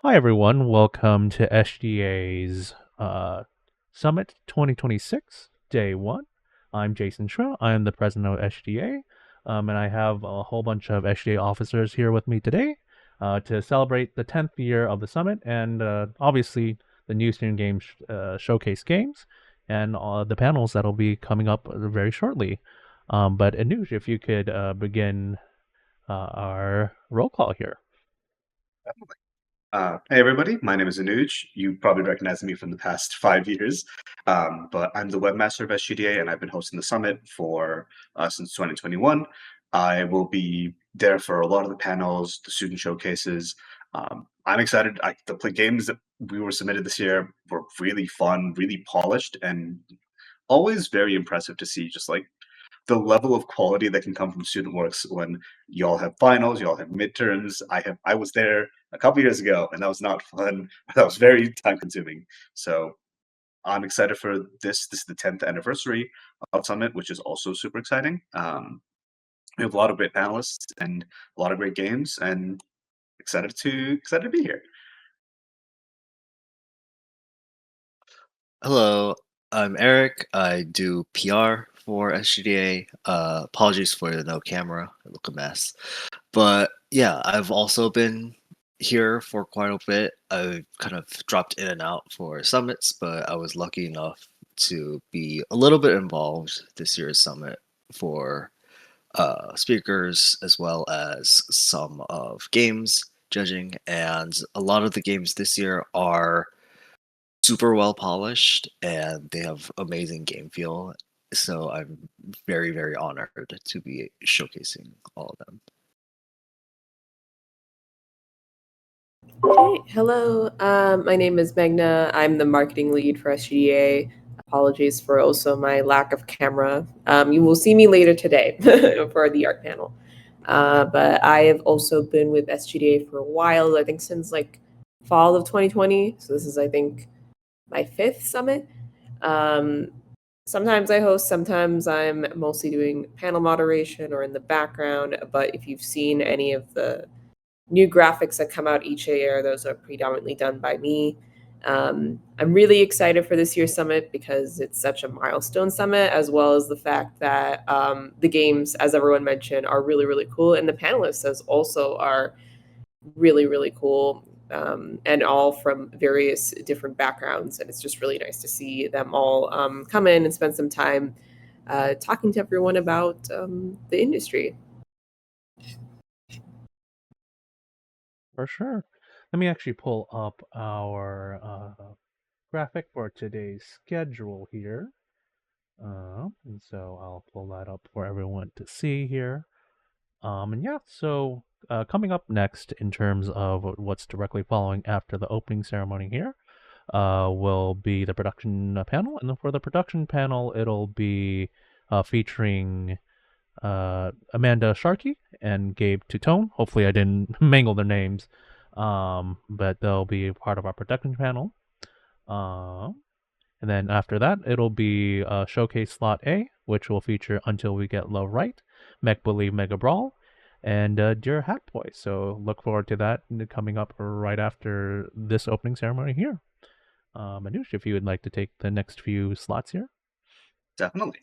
Hi, everyone. Welcome to SGDA's Summit 2026, Day 1. I'm Jason Shra. I am the president of SGDA, and I have a whole bunch of SGDA officers here with me today to celebrate the 10th year of the summit and obviously the new student games showcase games and the panels that'll be coming up very shortly. But Anuj, if you could begin our roll call here. Hey everybody, my name is Anuj. You probably recognize me from the past 5 years, but I'm the webmaster of SGDA and I've been hosting the summit for since 2021. I will be there for a lot of the panels, the student showcases. I'm excited. The games that we were submitted this year were really fun, really polished, and always very impressive to see. Just like the level of quality that can come from student works when y'all have finals, y'all have midterms. I was there a couple years ago and that was not fun. That was very time consuming. So I'm excited for this. This is the 10th anniversary of Summit, which is also super exciting. We have a lot of great panelists and a lot of great games, and excited to be here. Hello, I'm Eric. I do PR for SGDA. Apologies for the no camera. I look a mess. But yeah, I've also been here for quite a bit. I've kind of dropped in and out for summits, but I was lucky enough to be a little bit involved this year's summit for speakers as well as some of games judging. And a lot of the games this year are super well polished and they have amazing game feel. So I'm very, very honored to be showcasing all of them. Hey, hello. My name is Magna. I'm the marketing lead for SGDA. Apologies for also my lack of camera. You will see me later today for the art panel. But I have also been with SGDA for a while, I think since like fall of 2020. So this is, I think, my fifth summit. Sometimes I host, sometimes I'm mostly doing panel moderation or in the background. But if you've seen any of the new graphics that come out each year, those are predominantly done by me. I'm really excited for this year's summit because it's such a milestone summit, as well as the fact that the games, as everyone mentioned, are really, really cool. And the panelists as also are really, really cool, and all from various different backgrounds. And it's just really nice to see them all come in and spend some time talking to everyone about the industry. For sure. Let me actually pull up our graphic for today's schedule here. And so I'll pull that up for everyone to see here. And yeah, so coming up next in terms of what's directly following after the opening ceremony here will be the production panel. And then for the production panel, it'll be featuring Amanda Sharkey and Gabe Tutone. Hopefully, I didn't mangle their names, but they'll be part of our production panel. And then after that, it'll be Showcase Slot A, which will feature Until We Get Love Right, Mech Believe Mega Brawl, and Dear Hat Boy. So look forward to that coming up right after this opening ceremony here. Anush, if you would like to take the next few slots here. Definitely.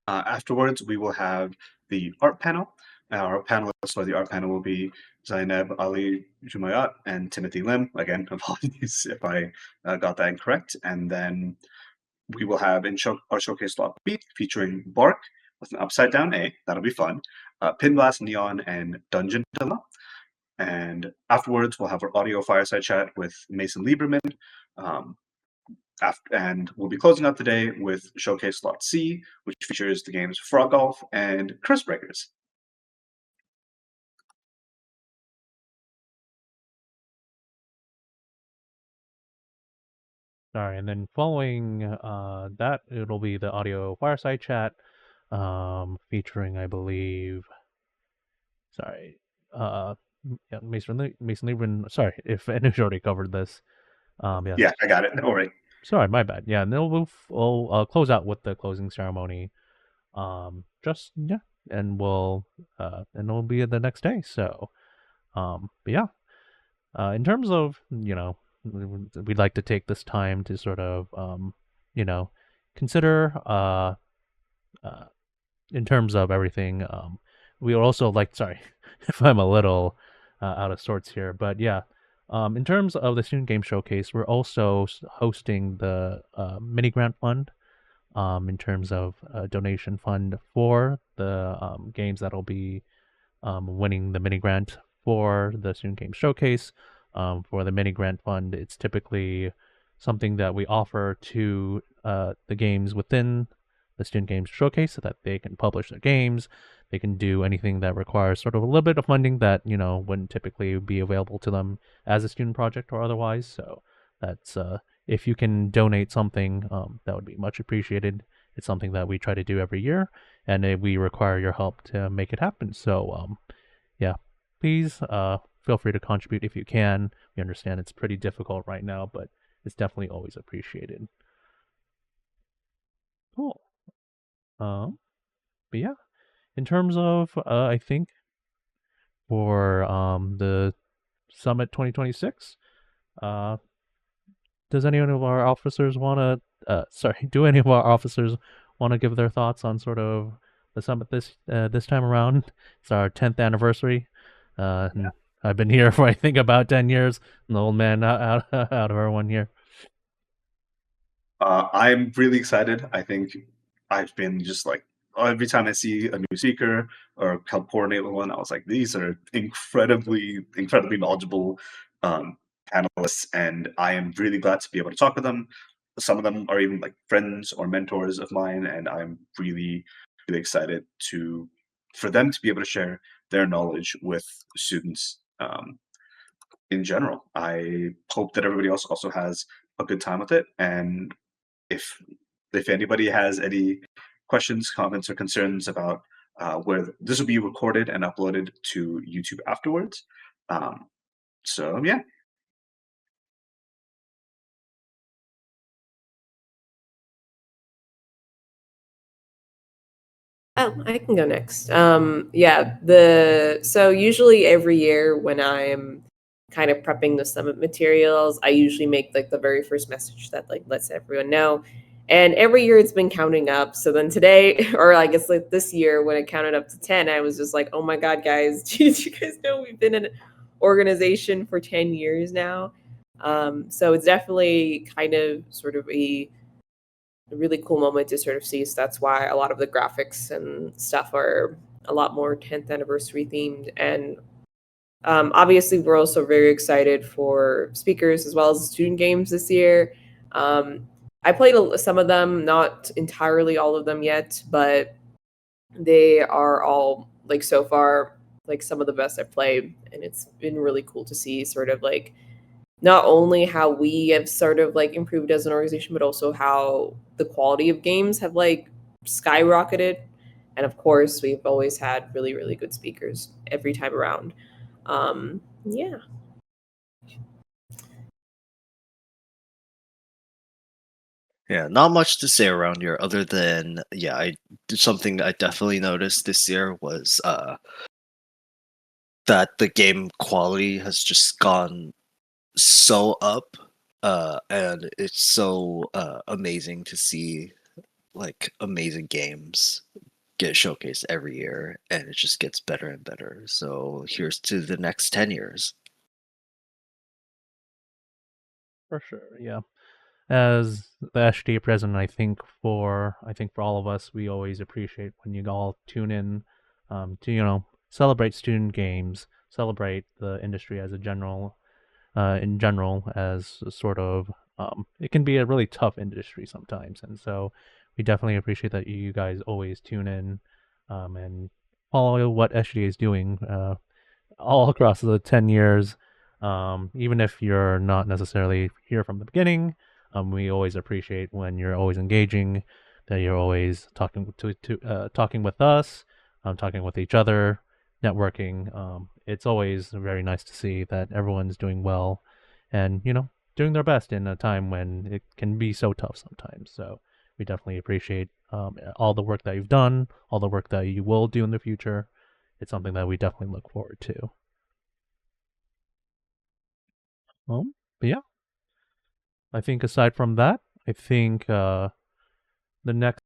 Afterwards, we will have the art panel. Our panelists for the art panel will be Zainab Ali Jumayat and Timothy Lim. Again, apologies if I got that incorrect. And then we will have our showcase slot B featuring Bark with an upside down A. That'll be fun. Pin Blast Neon and Dungeon Dilemma. And afterwards, we'll have our audio fireside chat with Mason Lieberman. And we'll be closing out the day with Showcase Slot C, which features the games Frog Golf and Curse Breakers. Sorry, and then following that, it'll be the audio fireside chat featuring, I believe, yeah, Mason Lieberman. Sorry if Anush already covered this. Yeah, I got it. Don't worry. Sorry, my bad. Yeah, and then we'll close out with the closing ceremony. And it'll be the next day. So, but yeah. In terms of, we'd like to take this time to sort of, consider, uh, in terms of everything. We would also like, sorry if I'm a little out of sorts here, but yeah. In terms of the Student Game Showcase, we're also hosting the mini grant fund, in terms of a donation fund for the games that'll be winning the mini grant for the Student Game Showcase. For the mini grant fund, it's typically something that we offer to the games within the Student Games Showcase so that they can publish their games. They can do anything that requires sort of a little bit of funding that, wouldn't typically be available to them as a student project or otherwise. So that's, if you can donate something, that would be much appreciated. It's something that we try to do every year, and we require your help to make it happen. So, yeah, please feel free to contribute if you can. We understand it's pretty difficult right now, but it's definitely always appreciated. Cool. But yeah, in terms of, I think for the Summit 2026, does any of our officers want to? Do any of our officers want to give their thoughts on sort of the summit this time around? It's our 10th anniversary. And I've been here for I think about 10 years, and the old man out of our 1 year. I'm really excited. I think I've been just like every time I see a new speaker or help coordinate with one, I was like, these are incredibly knowledgeable um, panelists, and I am really glad to be able to talk with them. Some of them are even like friends or mentors of mine, and I'm really excited to for them to be able to share their knowledge with students in general. I hope that everybody else also has a good time with it, and if if anybody has any questions, comments, or concerns about where this will be recorded and uploaded to YouTube afterwards. So yeah, Oh, I can go next. Yeah, the so usually every year when I'm kind of prepping the summit materials, I usually make like the very first message that like lets everyone know. And every year it's been counting up. So then today, or I guess like this year when it counted up to 10, I was just like, oh my God, guys, did you guys know we've been an organization for 10 years now? So it's definitely kind of sort of a really cool moment to sort of see. So that's why a lot of the graphics and stuff are a lot more 10th anniversary themed. And obviously, we're also very excited for speakers as well as student games this year. I played some of them, not entirely all of them yet, but they are all like so far like some of the best I've played, and it's been really cool to see sort of like not only how we have sort of like improved as an organization, but also how the quality of games have like skyrocketed. And of course, we've always had really good speakers every time around. Yeah. Yeah, not much to say around here other than yeah, I something I definitely noticed this year was that the game quality has just gone so up, and it's so amazing to see like amazing games get showcased every year, and it just gets better and better. So here's to the next 10 years. For sure, yeah. As the SGDA president, I think for all of us, we always appreciate when you all tune in, to celebrate student games, celebrate the industry as a general, in general, as a sort of, it can be a really tough industry sometimes, and so we definitely appreciate that you guys always tune in, and follow what SGDA is doing. All across the 10 years. Even if you're not necessarily here from the beginning, we always appreciate when you're always engaging, that you're always talking with us, talking with each other, networking. It's always very nice to see that everyone's doing well and, doing their best in a time when it can be so tough sometimes. So we definitely appreciate all the work that you've done, all the work that you will do in the future. It's something that we definitely look forward to. But yeah, I think aside from that, I think the next